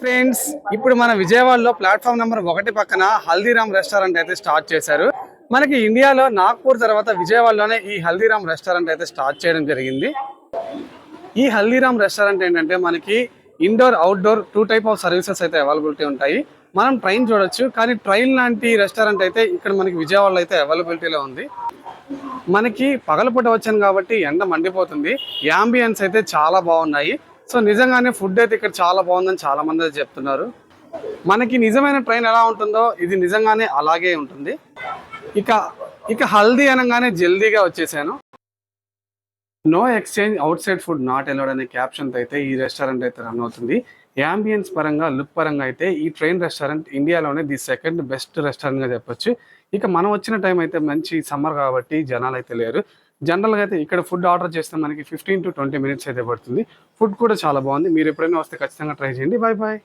Friends, ఇప్పుడు మన విజయవాడలో ప్లాట్ఫామ్ నెంబర్ 1 పక్కన హల్దీరామ్ రెస్టారెంట్ అయితే స్టార్ట్ చేశారు. మనకి ఇండియాలో నాగ్పూర్ తర్వాత విజయవాడలోనే ఈ హల్దీరామ్ రెస్టారెంట్ అయితే స్టార్ట్ చేయడం జరిగింది. ఈ హల్దీరామ్ రెస్టారెంట్ ఏంటంటే మనకి indoor outdoor 2 type of services అయితే అవైలబిలిటీ ఉంటాయి. మనం ట్రైన్ చూడొచ్చు, కానీ ట్రైన్ లాంటి రెస్టారెంట్ అయితే ఇక్కడ మనకి విజయవాడలో అయితే అవైలబిలిటీలో ఉంది. మనకి పగలపూట వచ్చాను కాబట్టి ఎండ మండిపోతుంది. యాంబియన్స్ అయితే చాలా బాగున్నాయి. సో నిజంగానే ఫుడ్ అయితే ఇక్కడ చాలా బాగుందని చాలా మంది అయితే చెప్తున్నారు. మనకి నిజమైన ట్రైన్ ఎలా ఉంటుందో ఇది నిజంగానే అలాగే ఉంటుంది. ఇక హల్దీ అనగానే జల్దీగా వచ్చేసాను. No exchange outside food not allowed అనే క్యాప్షన్తో అయితే ఈ రెస్టారెంట్ అయితే రన్ అవుతుంది. యాంబియన్స్ పరంగా, లుక్ పరంగా అయితే ఈ ట్రైన్ రెస్టారెంట్ ఇండియాలోనే ది సెకండ్ బెస్ట్ రెస్టారెంట్గా చెప్పొచ్చు. ఇక మనం వచ్చిన టైం అయితే మంచి సమ్మర్ కాబట్టి జనాలు అయితే లేరు. జనరల్గా అయితే ఇక్కడ ఫుడ్ ఆర్డర్ చేస్తే మనకి 15 to 20 minutes అయితే పడుతుంది. ఫుడ్ కూడా చాలా బాగుంది. మీరు ఎప్పుడైనా వస్తే ఖచ్చితంగా ట్రై చేయండి. Bye bye.